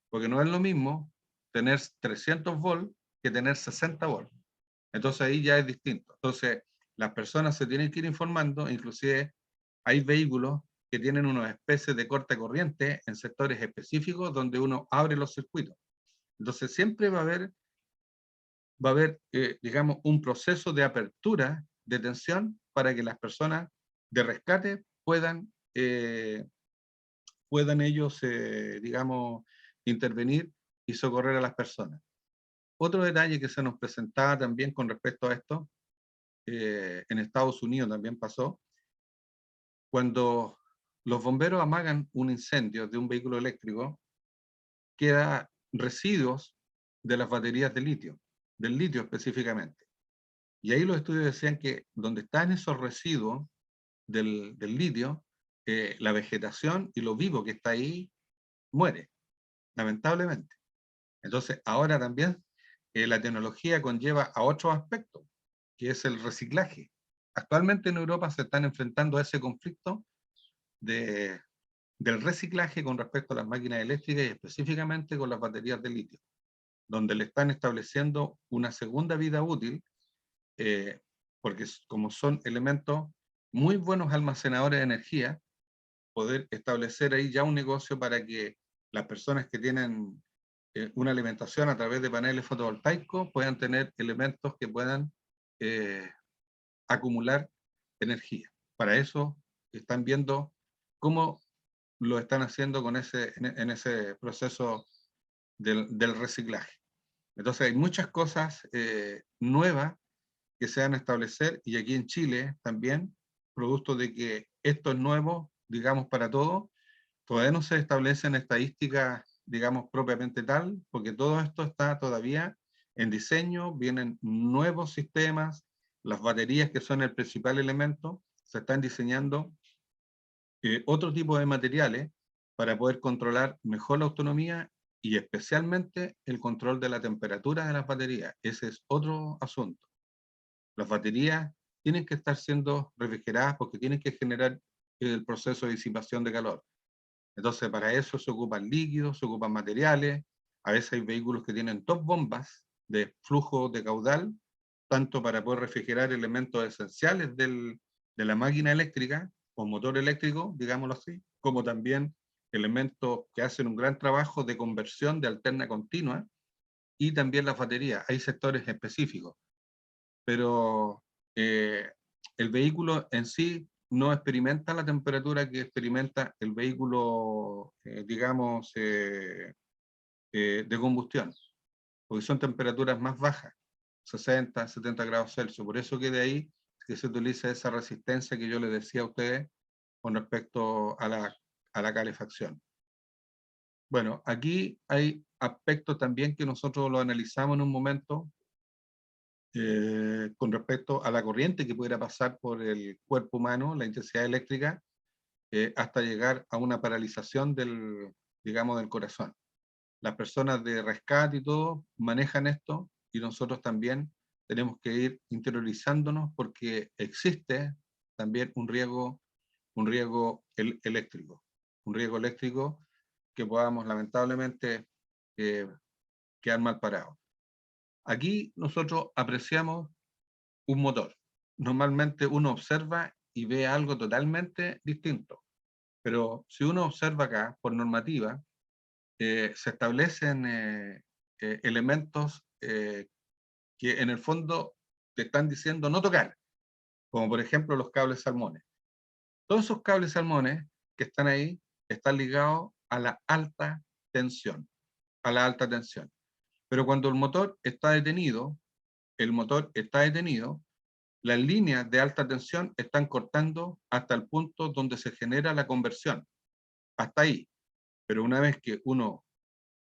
Speaker 2: porque no es lo mismo tener 300 volts que tener 60 volts. Entonces ahí ya es distinto. Entonces las personas se tienen que ir informando, inclusive hay vehículos que tienen una especie de corta corriente en sectores específicos donde uno abre los circuitos. Entonces siempre va a haber digamos, un proceso de apertura de tensión para que las personas de rescate puedan ellos, digamos, intervenir y socorrer a las personas. Otro detalle que se nos presentaba también con respecto a esto, en Estados Unidos también pasó, cuando los bomberos amagan un incendio de un vehículo eléctrico, queda residuos de las baterías de litio, del litio específicamente. Y ahí los estudios decían que donde están esos residuos del litio, la vegetación y lo vivo que está ahí muere, lamentablemente. Entonces, ahora también la tecnología conlleva a otro aspecto, que es el reciclaje. Actualmente en Europa se están enfrentando a ese conflicto de, del reciclaje con respecto a las máquinas eléctricas y específicamente con las baterías de litio, donde le están estableciendo una segunda vida útil, eh, porque como son elementos muy buenos almacenadores de energía, poder establecer ahí ya un negocio para que las personas que tienen una alimentación a través de paneles fotovoltaicos puedan tener elementos que puedan eh, acumular energía. Para eso están viendo cómo lo están haciendo con en ese proceso del reciclaje. Entonces hay muchas cosas nuevas que se van a establecer y aquí en Chile también, producto de que esto es nuevo, digamos, para todos, todavía no se establecen estadísticas, digamos, propiamente tal, porque todo esto está todavía en diseño, vienen nuevos sistemas, las baterías que son el principal elemento, se están diseñando otro tipo de materiales para poder controlar mejor la autonomía y especialmente el control de la temperatura de las baterías. Ese es otro asunto. Las baterías tienen que estar siendo refrigeradas porque tienen que generar el proceso de disipación de calor. Entonces, para eso se ocupan líquidos, se ocupan materiales. A veces hay vehículos que tienen dos bombas de flujo de caudal, tanto para poder refrigerar elementos esenciales de la máquina eléctrica o motor eléctrico, digámoslo así, como también elementos que hacen un gran trabajo de conversión de alterna continua y también las baterías. Hay sectores específicos, pero el vehículo en sí no experimenta la temperatura que experimenta el vehículo, digamos, de combustión, porque son temperaturas más bajas, 60, 70 grados Celsius. Por eso que de ahí que se utiliza esa resistencia que yo les decía a ustedes con respecto a la calefacción. Bueno, aquí hay aspectos también que nosotros lo analizamos en un momento con respecto a la corriente que pudiera pasar por el cuerpo humano, la intensidad eléctrica, hasta llegar a una paralización digamos, del corazón. Las personas de rescate y todo manejan esto y nosotros también tenemos que ir interiorizándonos porque existe también un riesgo eléctrico, un riesgo eléctrico que podamos lamentablemente quedar mal parados. Aquí nosotros apreciamos un motor. Normalmente uno observa y ve algo totalmente distinto, pero si uno observa acá, por normativa, se establecen elementos que en el fondo te están diciendo no tocar, como por ejemplo los cables salmones. Todos esos cables salmones que están ahí están ligados a la alta tensión, a la alta tensión. Pero cuando el motor está detenido, las líneas de alta tensión están cortando hasta el punto donde se genera la conversión hasta ahí. Pero una vez que uno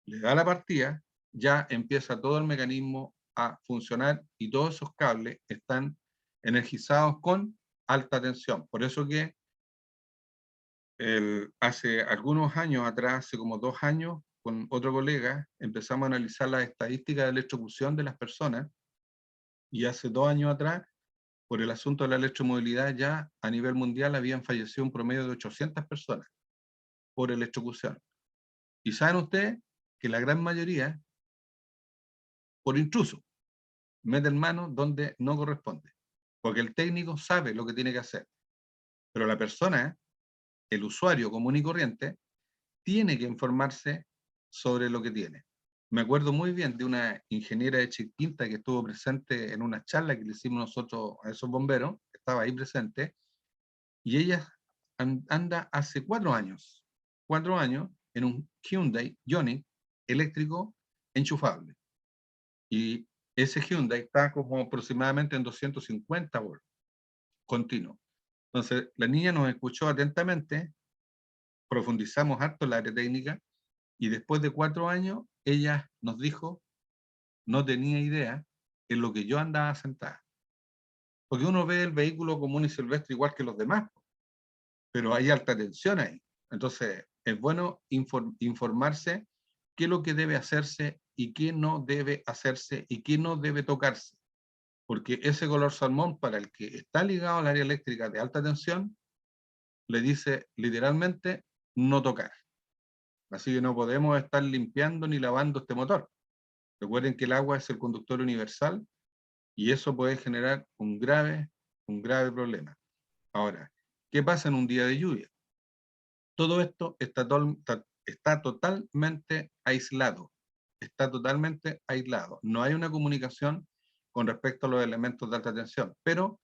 Speaker 2: le da la partida, ya empieza todo el mecanismo a funcionar y todos esos cables están energizados con alta tensión. Por eso que hace algunos años atrás, hace como 2 años, con otro colega, empezamos a analizar las estadísticas de electrocución de las personas, y hace 2 años atrás, por el asunto de la electromovilidad, ya a nivel mundial habían fallecido un promedio de 800 personas por electrocución. Y saben ustedes que la gran mayoría, por intruso, meten mano donde no corresponde, porque el técnico sabe lo que tiene que hacer, pero la persona, el usuario común y corriente, tiene que informarse sobre lo que tiene. Me acuerdo muy bien de una ingeniera de Chiquinta que estuvo presente en una charla que le hicimos nosotros a esos bomberos, estaba ahí presente, y ella anda hace 4 años, en un Hyundai Ioniq eléctrico enchufable. Y ese Hyundai está como aproximadamente en 250 volts, continuo. Entonces, la niña nos escuchó atentamente, profundizamos harto en la área técnica, y después de 4 años, ella nos dijo, no tenía idea en lo que yo andaba sentada. Porque uno ve el vehículo común y silvestre igual que los demás, pero hay alta tensión ahí. Entonces, es bueno informarse qué es lo que debe hacerse y qué no debe hacerse y qué no debe tocarse. Porque ese color salmón, para el que está ligado al área eléctrica de alta tensión, le dice literalmente no tocar. Así que no podemos estar limpiando ni lavando este motor. Recuerden que el agua es el conductor universal y eso puede generar un grave problema. Ahora, ¿qué pasa en un día de lluvia? Todo esto está totalmente aislado. Está totalmente aislado. No hay una comunicación con respecto a los elementos de alta tensión, pero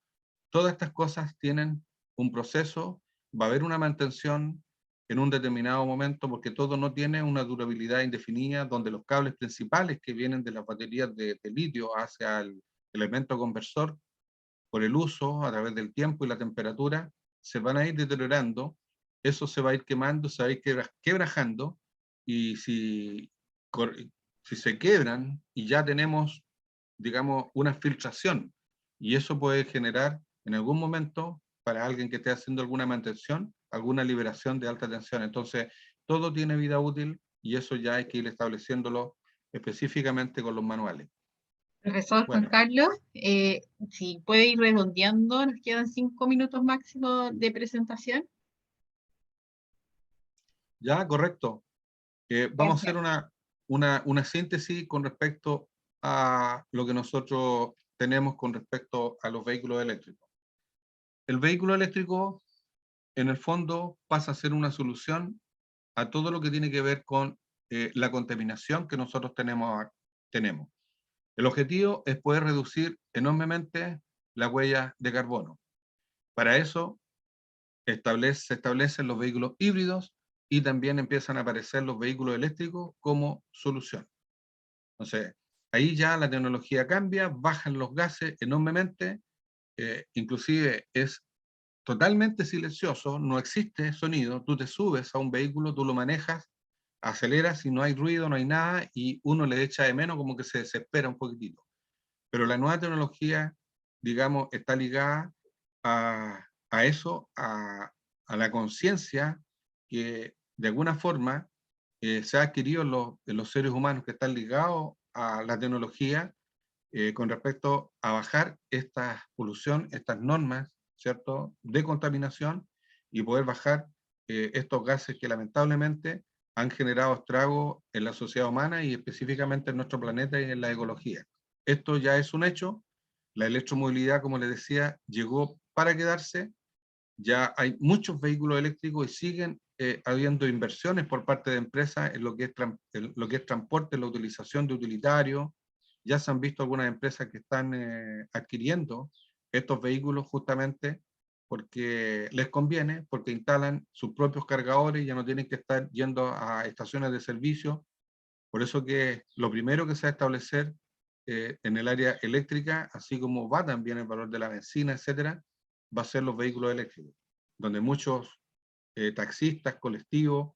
Speaker 2: todas estas cosas tienen un proceso, va a haber una mantención en un determinado momento, porque todo no tiene una durabilidad indefinida, donde los cables principales que vienen de las baterías de litio hacia el elemento conversor, por el uso, a través del tiempo y la temperatura, se van a ir deteriorando, eso se va a ir quemando, se va a ir quebrajando, y si se quebran y ya tenemos, digamos, una filtración, y eso puede generar en algún momento, para alguien que esté haciendo alguna mantención, alguna liberación de alta tensión. Entonces, todo tiene vida útil y eso ya hay que ir estableciéndolo específicamente con los manuales.
Speaker 3: Profesor Juan
Speaker 2: Bueno,
Speaker 3: Carlos, si puede ir redondeando, nos quedan 5 minutos máximo de presentación.
Speaker 2: ya, correcto. Vamos a hacer
Speaker 3: Gracias.
Speaker 2: una síntesis con respecto a lo que nosotros tenemos con respecto a los vehículos eléctricos. El vehículo eléctrico, en el fondo, pasa a ser una solución a todo lo que tiene que ver con la contaminación que nosotros tenemos. El objetivo es poder reducir enormemente la huella de carbono. Para eso se establecen los vehículos híbridos y también empiezan a aparecer los vehículos eléctricos como solución. Entonces, ahí ya la tecnología cambia, bajan los gases enormemente, inclusive es totalmente silencioso, no existe sonido, tú te subes a un vehículo, tú lo manejas, aceleras y no hay ruido, no hay nada, y uno le echa de menos, como que se desespera un poquitito. Pero la nueva tecnología, digamos, está ligada a eso, a la conciencia que de alguna forma se ha adquirido en los seres humanos que están ligados a la tecnología, con respecto a bajar esta polución, estas normas, ¿cierto?, de contaminación, y poder bajar estos gases que lamentablemente han generado estragos en la sociedad humana y específicamente en nuestro planeta y en la ecología. Esto ya es un hecho. La electromovilidad, como les decía, llegó para quedarse. Ya hay muchos vehículos eléctricos y siguen habiendo inversiones por parte de empresas en lo que es transporte, la utilización de utilitarios. Ya se han visto algunas empresas que están adquiriendo estos vehículos justamente porque les conviene, porque instalan sus propios cargadores y ya no tienen que estar yendo a estaciones de servicio. Por eso que lo primero que se va a establecer en el área eléctrica, así como va también el valor de la benzina, etcétera, va a ser los vehículos eléctricos, donde muchos taxistas, colectivos,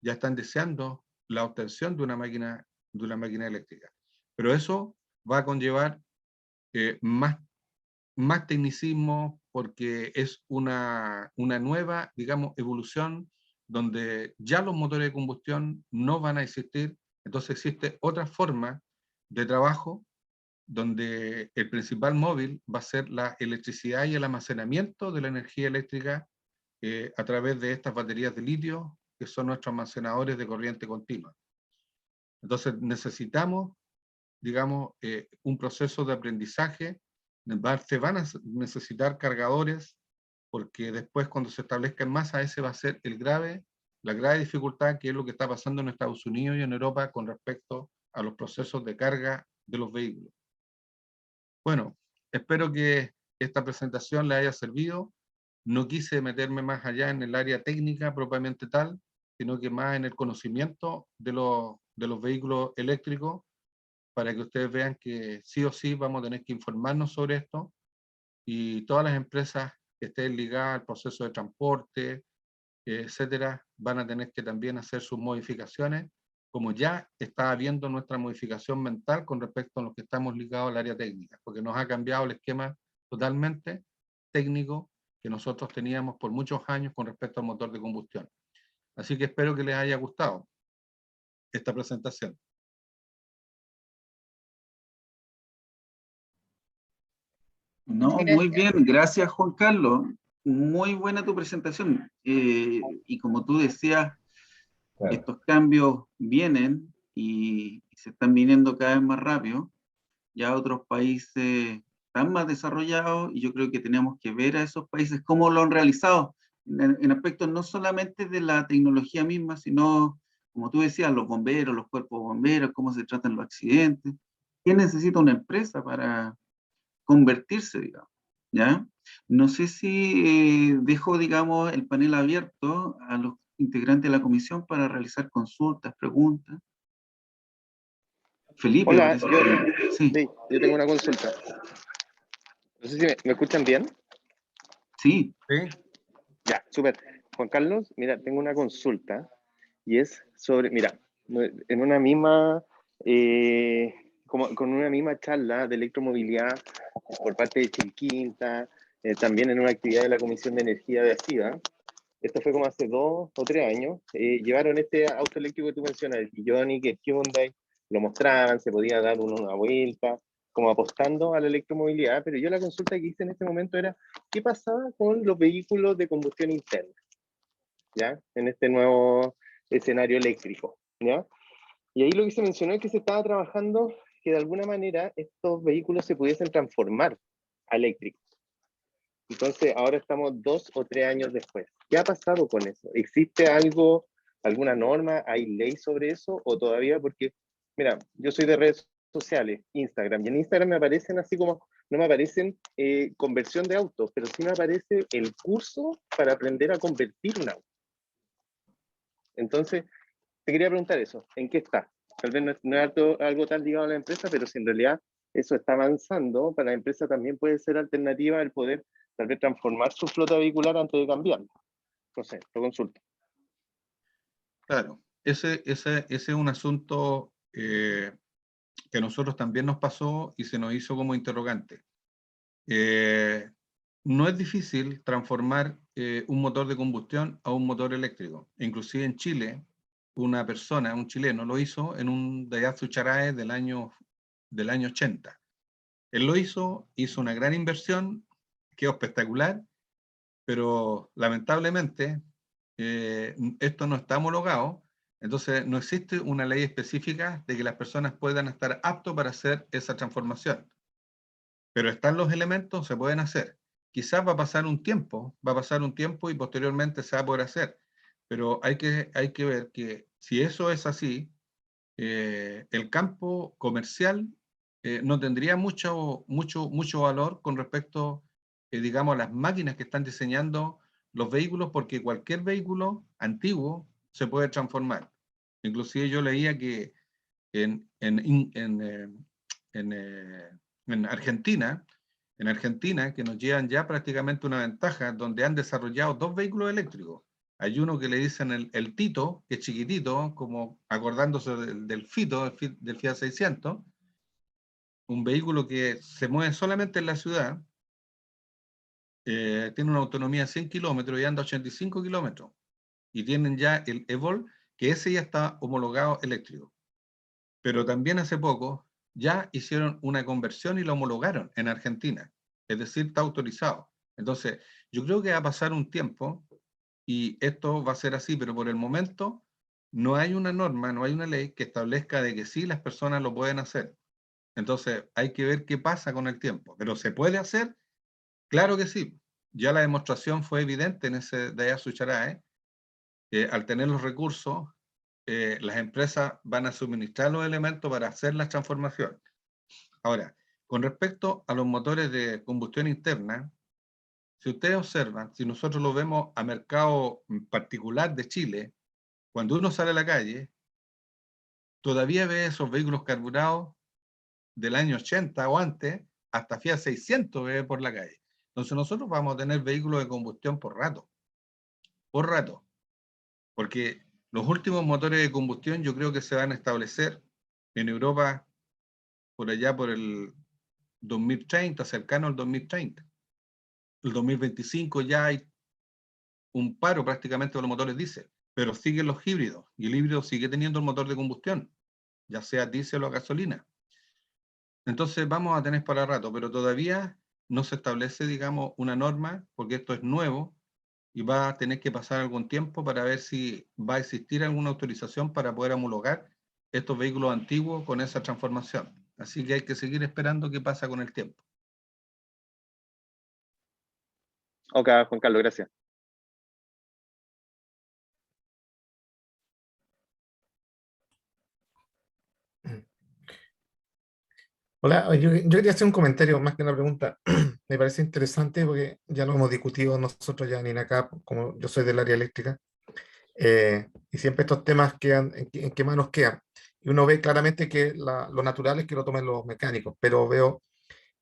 Speaker 2: ya están deseando la obtención de una máquina eléctrica. Pero eso va a conllevar más tecnicismo, porque es una nueva, digamos, evolución donde ya los motores de combustión no van a existir. Entonces existe otra forma de trabajo donde el principal móvil va a ser la electricidad y el almacenamiento de la energía eléctrica a través de estas baterías de litio, que son nuestros almacenadores de corriente continua. Entonces necesitamos, digamos, un proceso de aprendizaje. Se van a necesitar cargadores, porque después, cuando se establezca en masa, ese va a ser la grave dificultad, que es lo que está pasando en Estados Unidos y en Europa con respecto a los procesos de carga de los vehículos. Bueno, espero que esta presentación le haya servido. No quise meterme más allá en el área técnica propiamente tal, sino que más en el conocimiento de los vehículos eléctricos, para que ustedes vean que sí o sí vamos a tener que informarnos sobre esto, y todas las empresas que estén ligadas al proceso de transporte, etcétera, van a tener que también hacer sus modificaciones, como ya está habiendo nuestra modificación mental con respecto a los que estamos ligados al área técnica, porque nos ha cambiado el esquema totalmente técnico que nosotros teníamos por muchos años con respecto al motor de combustión. Así que espero que les haya gustado esta presentación.
Speaker 1: No,
Speaker 3: Muchas
Speaker 1: muy
Speaker 3: gracias.
Speaker 1: bien, gracias Juan Carlos. Muy buena tu presentación. Y como tú decías,
Speaker 2: Claro.
Speaker 1: estos cambios vienen y se están viniendo cada vez más rápido. Ya otros países están más desarrollados y yo creo que tenemos que ver a esos países cómo lo han realizado en aspectos no solamente de la tecnología misma, sino, como tú decías, los bomberos, los cuerpos bomberos, cómo se tratan los accidentes. ¿Qué necesita una empresa para convertirse, digamos? ¿Ya? No sé si dejo, digamos, el panel abierto a los integrantes de la comisión para realizar consultas, preguntas. Felipe,
Speaker 4: Hola,
Speaker 1: parece que sí,
Speaker 4: sí, yo tengo una consulta. No sé si me escuchan bien.
Speaker 1: sí.
Speaker 2: ¿Sí?
Speaker 4: Ya, súper. Juan Carlos, mira, tengo una consulta y es sobre, mira, en una misma, como con una misma charla de electromovilidad por parte de Chilquinta, también en una actividad de la Comisión de Energía de ACIDA, esto fue como hace 2 o 3 años, llevaron este auto eléctrico que tú mencionas, el Ioniq, que es Hyundai, lo mostraban, se podía dar una vuelta, como apostando a la electromovilidad, pero yo la consulta que hice en este momento era, ¿qué pasaba con los vehículos de combustión interna? ¿Ya? En este nuevo escenario eléctrico, ¿ya? Y ahí lo que se mencionó es que se estaba trabajando que de alguna manera estos vehículos se pudiesen transformar a eléctricos. Entonces, ahora estamos 2 o 3 años después. ¿Qué ha pasado con eso? ¿Existe algo, alguna norma, hay ley sobre eso o todavía? Porque, mira, yo soy de redes sociales, Instagram, y en Instagram me aparecen así como, no me aparecen conversión de autos, pero sí me aparece el curso para aprender a convertir un auto. Entonces, te quería preguntar eso, ¿en qué está? Tal vez no es algo tan ligado a la empresa, pero si en realidad eso está avanzando, para la empresa también puede ser alternativa el poder tal vez transformar su flota vehicular antes de cambiarla. No sé, lo consulto.
Speaker 2: Claro, ese es un asunto que a nosotros también nos pasó y se nos hizo como interrogante. No es difícil transformar un motor de combustión a un motor eléctrico. Inclusive en Chile, una persona, un chileno, lo hizo en un Daihatsu Charae del año 80. Él lo hizo una gran inversión, quedó espectacular, pero lamentablemente esto no está homologado, entonces no existe una ley específica de que las personas puedan estar aptos para hacer esa transformación. Pero están los elementos, se pueden hacer. Quizás va a pasar un tiempo y posteriormente se va a poder hacer, pero hay que ver que si eso es así, el campo comercial no tendría mucho valor con respecto, digamos, a las máquinas que están diseñando los vehículos, porque cualquier vehículo antiguo se puede transformar. Inclusive yo leía que en, en, en, eh, en, eh, en Argentina, que nos llevan ya prácticamente una ventaja, donde han desarrollado 2 vehículos eléctricos, Hay uno que le dicen el Tito, que es chiquitito, como acordándose del Fito, del Fiat 600, un vehículo que se mueve solamente en la ciudad, tiene una autonomía de 100 kilómetros y anda 85 kilómetros. Y tienen ya el Evol, que ese ya está homologado eléctrico. Pero también hace poco ya hicieron una conversión y lo homologaron en Argentina. Es decir, está autorizado. Entonces, yo creo que va a pasar un tiempo y esto va a ser así, pero por el momento no hay una norma, no hay una ley que establezca de que sí las personas lo pueden hacer. Entonces, hay que ver qué pasa con el tiempo. ¿Pero se puede hacer? Claro que sí. Ya la demostración fue evidente en ese de Ayasu Charae. Al tener los recursos, las empresas van a suministrar los elementos para hacer la transformación. Ahora, con respecto a los motores de combustión interna, si ustedes observan, si nosotros lo vemos a mercado particular de Chile, cuando uno sale a la calle, todavía ve esos vehículos carburados del año 80 o antes, hasta Fiat 600 ve por la calle. Entonces nosotros vamos a tener vehículos de combustión por rato, porque los últimos motores de combustión yo creo que se van a establecer en Europa por allá por el 2030, cercano al 2030. El 2025 ya hay un paro prácticamente de los motores diésel, pero siguen los híbridos, y el híbrido sigue teniendo el motor de combustión, ya sea diésel o gasolina. Entonces vamos a tener para rato, pero todavía no se establece, digamos, una norma, porque esto es nuevo, y va a tener que pasar algún tiempo para ver si va a existir alguna autorización para poder homologar estos vehículos antiguos con esa transformación. Así que hay que seguir esperando qué pasa con el tiempo.
Speaker 4: Ok, Juan Carlos, gracias.
Speaker 5: Hola, yo quería hacer un comentario más que una pregunta. Me parece interesante porque ya lo hemos discutido nosotros ya en acá, como yo soy del área eléctrica, y siempre estos temas quedan en qué manos quedan. Y uno ve claramente que lo natural es que lo tomen los mecánicos, pero veo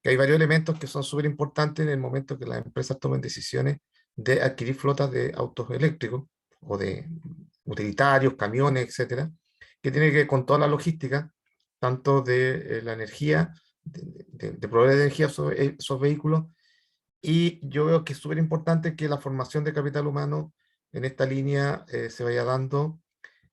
Speaker 5: que hay varios elementos que son súper importantes en el momento que las empresas tomen decisiones de adquirir flotas de autos eléctricos o de utilitarios, camiones, etcétera, que tiene que ver con toda la logística, tanto de la energía, de proveer de energía a esos vehículos. Y yo veo que es súper importante que la formación de capital humano en esta línea se vaya dando.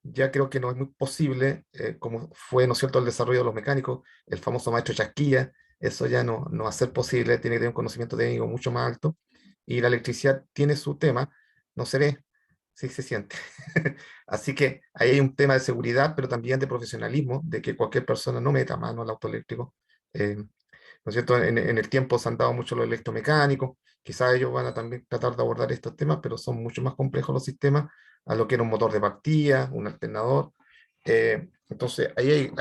Speaker 5: Ya creo que no es muy posible, como fue, ¿no es cierto?, el desarrollo de los mecánicos, el famoso maestro chasquilla, eso ya no va a ser posible, tiene que tener un conocimiento técnico mucho más alto, y la electricidad tiene su tema, no se ve, sí se siente. Así que ahí hay un tema de seguridad, pero también de profesionalismo, de que cualquier persona no meta mano al auto eléctrico. ¿No es cierto? En el tiempo se han dado mucho los electromecánicos, quizás ellos van a también tratar de abordar estos temas, pero son mucho más complejos los sistemas a lo que era un motor de partida, un alternador. Entonces, ahí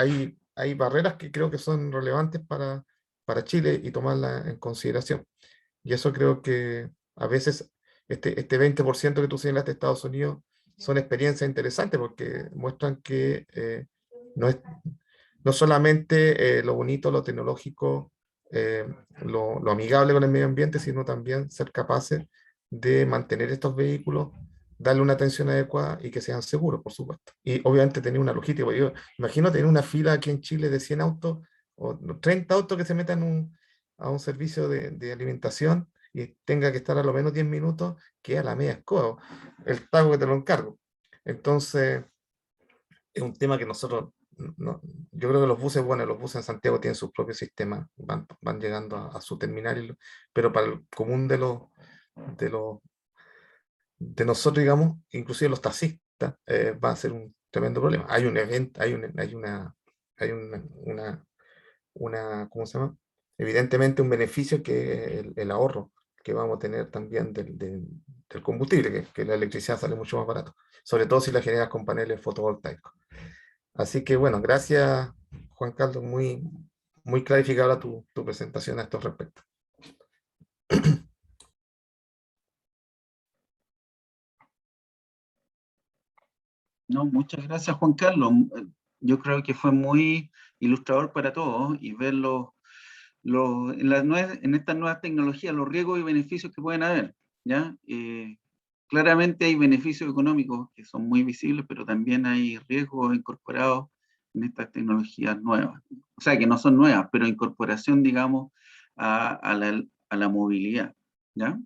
Speaker 5: hay barreras que creo que son relevantes para Chile y tomarlas en consideración. Y eso creo que a veces este 20% que tú señalaste de Estados Unidos son experiencias interesantes porque muestran que no es no solamente lo bonito, lo tecnológico, eh, lo amigable con el medio ambiente, sino también ser capaces de mantener estos vehículos, darle una atención adecuada y que sean seguros, por supuesto. Y obviamente tener una logística. Porque yo imagino tener una fila aquí en Chile de 100 autos o 30 autos que se metan a un servicio de alimentación y tenga que estar a lo menos 10 minutos, que a la media escoba, el pago que te lo encargo. Entonces, es un tema que nosotros, yo creo que los buses, bueno, los buses en Santiago tienen sus propios sistemas, van llegando a su terminal, pero para el común de los, de nosotros, digamos, inclusive los taxistas, va a ser un tremendo problema. Hay un evento, ¿cómo se llama? Evidentemente un beneficio que es el ahorro que vamos a tener también del combustible, que la electricidad sale mucho más barato, sobre todo si la generas con paneles fotovoltaicos. Así que bueno, gracias Juan Carlos, muy clarificada tu presentación a estos respectos.
Speaker 1: No, muchas gracias, Juan Carlos. Yo creo que fue muy ilustrador para todos y ver en estas nuevas tecnologías, los riesgos y beneficios que pueden haber, ¿ya? claramente hay beneficios económicos que son muy visibles, pero también hay riesgos incorporados en estas tecnologías nuevas. O sea, que no son nuevas, pero incorporación, digamos, a la movilidad, ¿ya?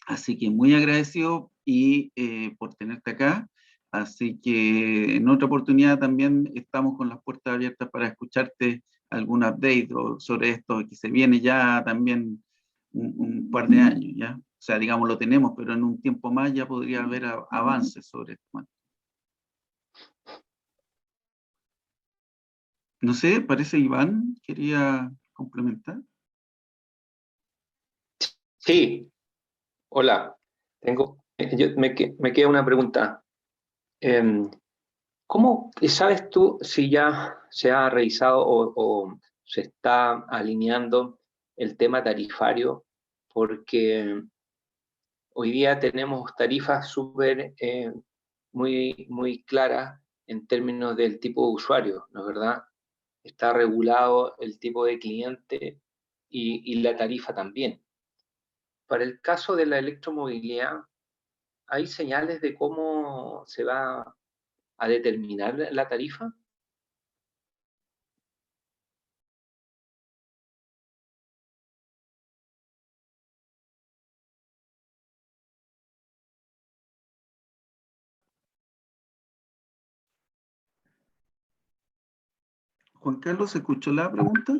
Speaker 1: Así que muy agradecido y por tenerte acá. Así que en otra oportunidad también estamos con las puertas abiertas para escucharte algún update sobre esto que se viene ya también un par de años, ¿ya? O sea, digamos, lo tenemos, pero en un tiempo más ya podría haber avances sobre esto. No sé, parece Iván quería complementar.
Speaker 6: Sí, hola. Me queda una pregunta. ¿Cómo sabes tú si ya se ha revisado o se está alineando el tema tarifario? Porque hoy día tenemos tarifas súper muy claras en términos del tipo de usuario, ¿no es verdad? Está regulado el tipo de cliente y la tarifa también. Para el caso de la electromovilidad, ¿hay señales de cómo se va a determinar la tarifa?
Speaker 1: Juan Carlos, ¿escuchó la pregunta?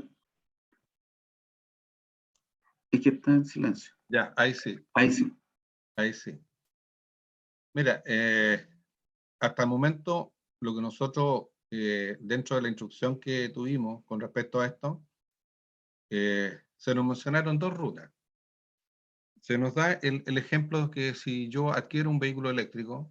Speaker 1: Es que está en silencio.
Speaker 2: Ya, ahí sí,
Speaker 1: Ahí sí.
Speaker 2: ahí sí. Mira, hasta el momento, lo que nosotros, dentro de la instrucción que tuvimos con respecto a esto, se nos mencionaron dos rutas. Se nos da el ejemplo que si yo adquiero un vehículo eléctrico,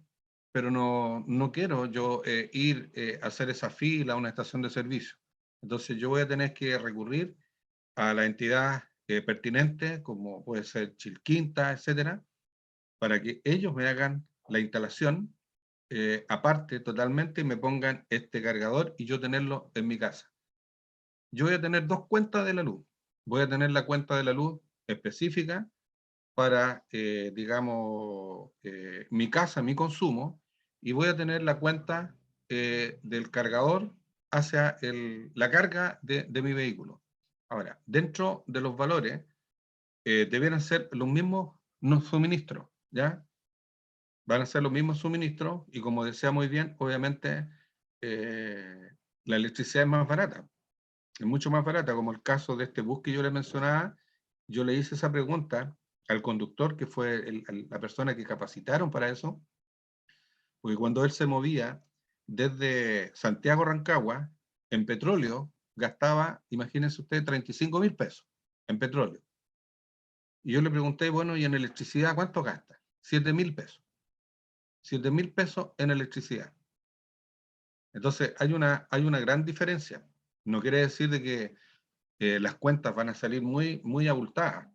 Speaker 2: pero no quiero yo ir a hacer esa fila a una estación de servicio. Entonces yo voy a tener que recurrir a la entidad pertinente, como puede ser Chilquinta, etcétera, para que ellos me hagan la instalación aparte totalmente y me pongan este cargador y yo tenerlo en mi casa. Yo voy a tener dos cuentas de la luz. Voy a tener la cuenta de la luz específica para, digamos, mi casa, mi consumo, y voy a tener la cuenta del cargador hacia la carga de mi vehículo. Ahora, dentro de los valores, debieran ser los mismos suministros, ¿ya? Van a ser los mismos suministros y como decía muy bien, obviamente la electricidad es más barata, es mucho más barata, como el caso de este bus que yo le mencionaba. Yo le hice esa pregunta al conductor, que fue la persona que capacitaron para eso, porque cuando él se movía desde Santiago a Rancagua, en petróleo, gastaba, imagínense ustedes, 35.000 pesos en petróleo. Y yo le pregunté, bueno, ¿y en electricidad cuánto gasta? 7.000 pesos. 7.000 pesos en electricidad. Entonces, hay una gran diferencia. No quiere decir de que las cuentas van a salir muy abultadas,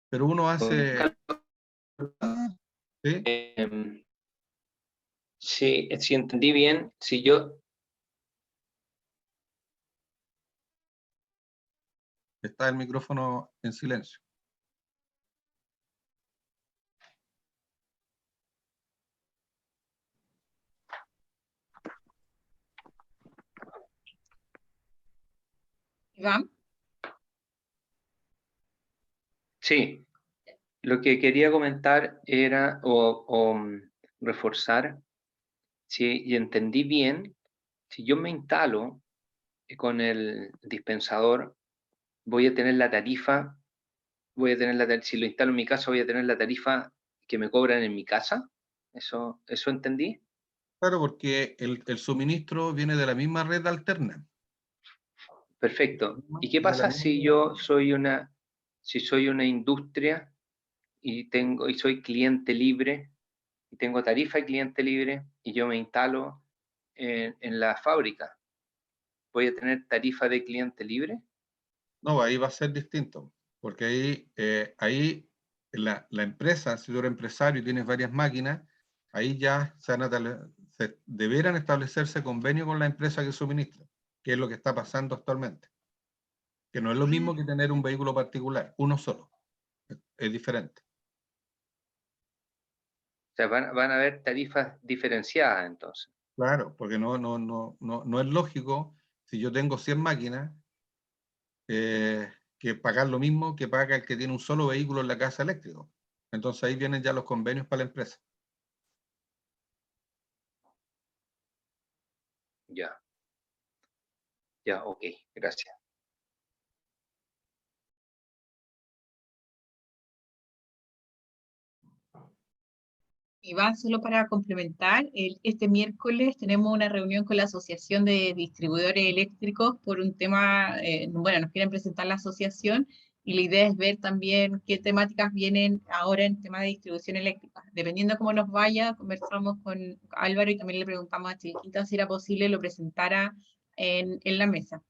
Speaker 2: pero uno hace... ¿Sí?
Speaker 6: Si entendí bien, si yo...
Speaker 2: Está el micrófono en silencio.
Speaker 3: Iván.
Speaker 6: Sí, lo que quería comentar era, reforzar, si entendí bien, si yo me instalo con el dispensador, voy a tener la tarifa, si lo instalo en mi casa, voy a tener la tarifa que me cobran en mi casa. ¿Eso entendí?
Speaker 2: Claro, porque el suministro viene de la misma red alterna.
Speaker 6: Perfecto. ¿Y qué
Speaker 2: De la
Speaker 6: pasa
Speaker 2: misma
Speaker 6: si
Speaker 2: red
Speaker 6: yo
Speaker 2: alterna.
Speaker 6: soy una industria y soy cliente libre y tengo tarifa de cliente libre y yo me instalo en la fábrica? ¿Voy a tener tarifa de cliente libre?
Speaker 2: No, ahí va a ser distinto, porque ahí la empresa, si tú eres empresario y tienes varias máquinas, ahí ya deberán establecerse convenio con la empresa que suministra, que es lo que está pasando actualmente. Que no es lo mismo que tener un vehículo particular, uno solo. Es diferente.
Speaker 6: sea, van a haber tarifas diferenciadas entonces.
Speaker 2: Claro, porque no es lógico, si yo tengo 100 máquinas, que pagar lo mismo que paga el que tiene un solo vehículo en la casa eléctrico. Entonces ahí vienen ya los convenios para la empresa.
Speaker 6: Ya. Ya, ok, gracias.
Speaker 3: Iván, solo para complementar, este miércoles tenemos una reunión con la Asociación de Distribuidores Eléctricos por un tema, bueno, nos quieren presentar la asociación y la idea es ver también qué temáticas vienen ahora en tema de distribución eléctrica. Dependiendo de cómo nos vaya, conversamos con Álvaro y también le preguntamos a Chiquita si era posible lo presentara en la mesa.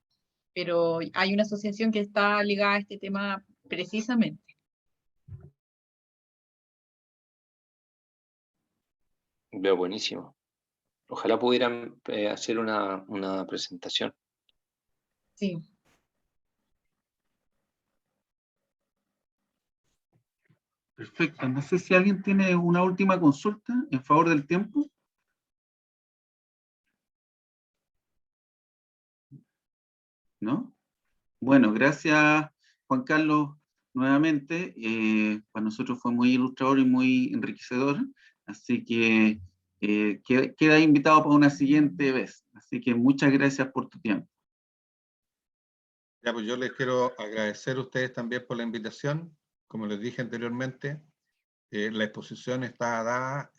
Speaker 3: Pero hay una asociación que está ligada a este tema precisamente.
Speaker 6: Veo buenísimo. Ojalá pudieran hacer una presentación.
Speaker 3: Sí.
Speaker 1: Perfecto. No sé si alguien tiene una última consulta en favor del tiempo. ¿No? Bueno, gracias Juan Carlos nuevamente. Para nosotros fue muy ilustrador y muy enriquecedor. Así que queda invitado para una siguiente vez. Así que muchas gracias por tu tiempo.
Speaker 2: Ya, pues yo les quiero agradecer a ustedes también por la invitación. Como les dije anteriormente, la exposición está dada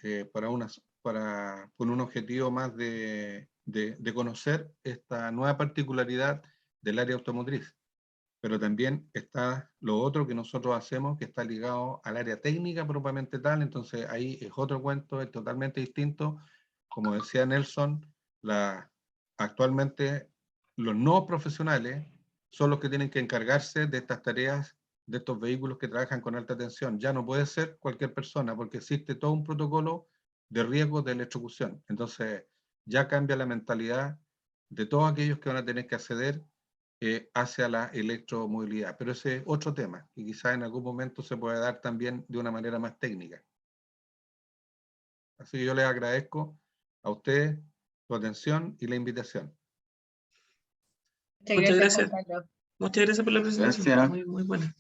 Speaker 2: con un objetivo más de conocer esta nueva particularidad del área automotriz. Pero también está lo otro que nosotros hacemos, que está ligado al área técnica propiamente tal. Entonces ahí es otro cuento, es totalmente distinto. Como decía Nelson, actualmente los no profesionales son los que tienen que encargarse de estas tareas, de estos vehículos que trabajan con alta tensión. Ya no puede ser cualquier persona, porque existe todo un protocolo de riesgo de electrocución. Entonces ya cambia la mentalidad de todos aquellos que van a tener que acceder hacia la electromovilidad. Pero ese es otro tema, y quizás en algún momento se puede dar también de una manera más técnica. Así que yo les agradezco a ustedes su atención y la invitación.
Speaker 3: Muchas gracias, Juan Carlos.
Speaker 7: Muchas gracias por la presentación.
Speaker 1: Gracias.
Speaker 7: Muy buena.